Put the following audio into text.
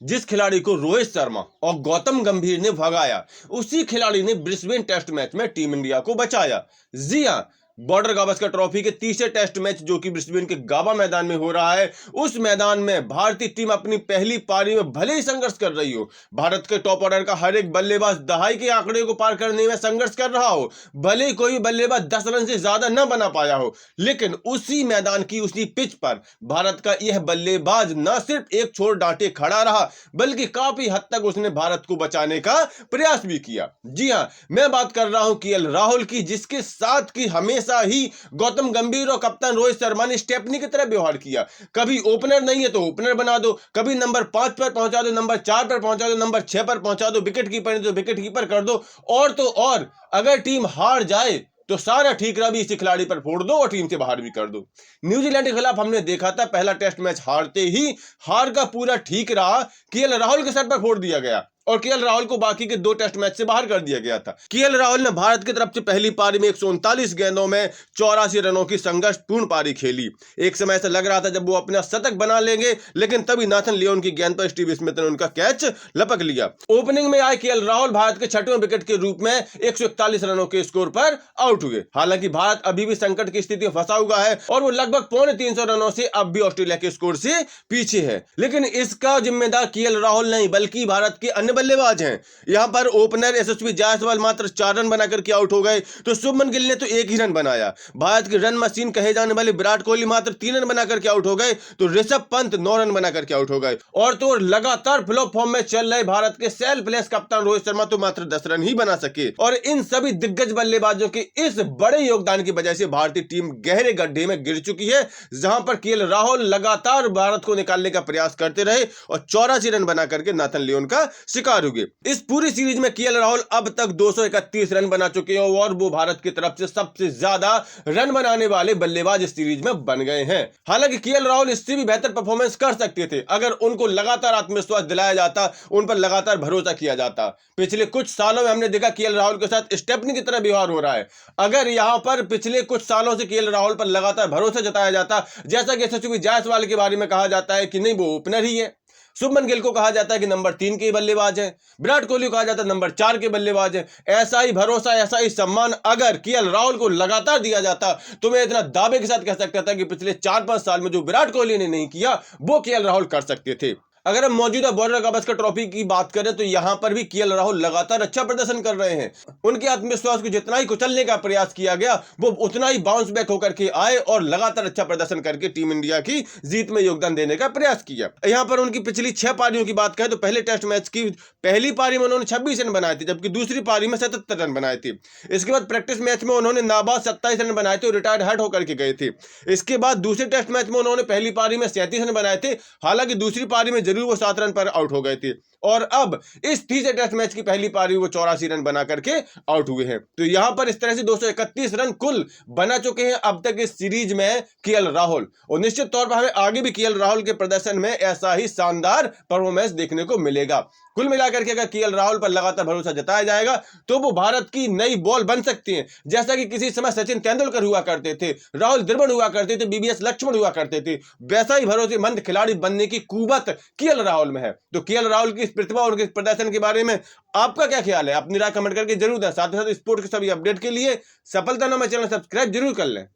जिस खिलाड़ी को रोहित शर्मा और गौतम गंभीर ने भगाया, उसी खिलाड़ी ने ब्रिस्बेन टेस्ट मैच में टीम इंडिया को बचाया। जी हां, बॉर्डर गावस्कर ट्रॉफी के तीसरे टेस्ट मैच जो कि ब्रिस्बेन के गाबा मैदान में हो रहा है, उस मैदान में भारतीय टीम अपनी पहली पारी में भले ही संघर्ष कर रही हो, भारत के टॉप ऑर्डर का हर एक बल्लेबाज दहाई के आंकड़े को पार करने में संघर्ष कर रहा हो, भले ही कोई बल्लेबाज 10 रन से ज्यादा न बना पाया हो, लेकिन उसी मैदान की उसी पिच पर भारत का यह बल्लेबाज न सिर्फ एक छोर डांटे खड़ा रहा, बल्कि काफी हद तक उसने भारत को बचाने का प्रयास भी किया। जी हां, मैं बात कर रहा हूं केएल राहुल की, जिसके साथ की हमेशा ही गौतम गंभीर और कप्तान रोहित शर्मा ने स्टेपनी की तरह व्यवहार किया। कभी ओपनर नहीं है तो ओपनर बना दो, कभी नंबर 5 पर पहुंचा दो, नंबर 4 पर पहुंचा दो, नंबर 6 पर पहुंचा दो, विकेट कीपर नहीं तो विकेट कीपर कर दो। और तो और अगर टीम हार जाए तो सारा ठीकरा भी इसी खिलाड़ी पर फोड़ दो और टीम से बाहर भी कर दो। न्यूजीलैंड के खिलाफ हमने देखा था, पहला टेस्ट मैच हारते ही हार का पूरा ठीक रहा, केएल राहुल के सर पर फोड़ दिया गया और केएल राहुल को बाकी के 2 टेस्ट मैच से बाहर कर दिया गया था। केएल राहुल ने भारत की तरफ से पहली पारी में 139 गेंदों में 84 रनों की संघर्षपूर्ण पारी खेली। एक समय ऐसा लग रहा था जब वो अपना शतक बना लेंगे, लेकिन तभी नाथन लियोन की गेंद पर स्टीव स्मिथ ने उनका कैच लपक लिया। ओपनिंग में आए केएल राहुल भारत के 6वें विकेट के रूप में 141 रनों के स्कोर पर आउट हुए। हालांकि भारत अभी भी संकट की स्थिति में फंसा हुआ है और वो लगभग 350 रनों से अब भी ऑस्ट्रेलिया के स्कोर से पीछे है, लेकिन इसका जिम्मेदार केएल राहुल नहीं बल्कि भारत के अन्य बल्लेबाज हैं। यहां पर ओपनर यशस्वी जायसवाल मात्र 4 रन बनाकर के आउट हो गए, तो शुभमन गिल ने तो 1 ही रन बनाया। भारत की रन मशीन कहे जाने वाले विराट कोहली मात्र 3 रन बनाकर के आउट हो गए, तो ऋषभ पंत 9 रन बनाकर के आउट हो गए। और तो लगातार फ्लॉप फॉर्म में चल रहे भारत के सेल्फलेस कप्तान रोहित शर्मा तो मात्र 10 रन ही बना सके। और इन सभी दिग्गज बल्लेबाजों के इस बड़े योगदान की वजह से भारतीय टीम गहरे गड्ढे में गिर चुकी है, जहां पर केएल राहुल लगातार भारत को निकालने का प्रयास करते रहे और 84 रन बनाकर के नाथन लियोन का शिकार हुए। इस पूरी सीरीज में केएल राहुल अब तक 231 रन बना चुके हैं और वो भारत की तरफ से सबसे ज्यादा रन बनाने वाले बल्लेबाज इस सीरीज में बन गए हैं। हालांकि केएल राहुल इससे भी बेहतर परफॉर्मेंस कर सकते थे अगर उनको लगातार आत्मविश्वास दिलाया जाता, उन पर लगातार भरोसा किया जाता। पिछले कुछ सालों में हमने देखा केएल राहुल के साथ स्टेपनी की तरह व्यवहार हो रहा है। अगर यहां पर पिछले कुछ सालों से केएल राहुल पर लगातार भरोसा जताया जाता, जैसा कि यशस्वी जायसवाल के बारे में कहा जाता है कि नहीं वो ओपनर ही है, शुभमन गिल को कहा जाता है कि नंबर 3 के बल्लेबाज हैं, विराट कोहली को कहा जाता है नंबर 4 के बल्लेबाज हैं, ऐसा ही भरोसा ऐसा ही सम्मान अगर केएल राहुल को लगातार दिया जाता तो मैं इतना दावे के साथ कह सकता था कि पिछले 4-5 साल में जो विराट कोहली ने नहीं किया वो केएल राहुल कर सकते थे। अगर हम मौजूदा बॉर्डर गावस्कर ट्रॉफी की बात करें तो यहां पर भी केएल राहुल लगातार अच्छा प्रदर्शन कर रहे हैं। उनके आत्मविश्वास को जितना ही कुचलने का प्रयास किया गया वो उतना ही बाउंस बैक होकर के आए और लगातार अच्छा प्रदर्शन करके टीम इंडिया की जीत में योगदान देने का प्रयास किया। यहां पर उनकी पिछली 6 पारियों की बात करें तो पहले टेस्ट मैच की पहली पारी में उन्होंने 26 रन बनाए थे, जबकि दूसरी पारी में 77 रन बनाए थे। इसके बाद प्रैक्टिस मैच में उन्होंने नाबाद 27 रन बनाए थे और रिटायर्ड हर्ट होकर के गए थे। इसके बाद दूसरे टेस्ट मैच में उन्होंने पहली पारी में 37 रन बनाए थे, हालांकि दूसरी पारी में जरूर वो 7 रन पर आउट हो गए थे और अब इस तीसरे टेस्ट मैच की पहली पारी वो 84 रन बना करके आउट हुए हैं। तो यहां पर इस तरह से 231 रन कुल बना चुके हैं अब तक इस सीरीज में केएल राहुल, और निश्चित तौर पर हमें आगे भी केएल राहुल के प्रदर्शन में ऐसा ही शानदार परफॉर्मेंस देखने को मिलेगा। कुल मिलाकर के अगर केएल राहुल पर लगातार भरोसा जताया जाएगा तो वो भारत की नई बॉल बन सकती हैं, जैसा कि किसी समय सचिन तेंदुलकर हुआ करते थे, राहुल द्रविड़ हुआ करते थे, बीबीएस लक्ष्मण हुआ करते थे, वैसा ही भरोसेमंद खिलाड़ी बनने की कुवत केएल राहुल में है। तो केएल राहुल की इस प्रतिभा और उनके प्रदर्शन के बारे में आपका क्या ख्याल है? अपनी राय कमेंट करके जरूर दें। साथ ही साथ स्पोर्ट के सभी अपडेट के लिए सफलता नामा चैनल सब्सक्राइब जरूर कर लें।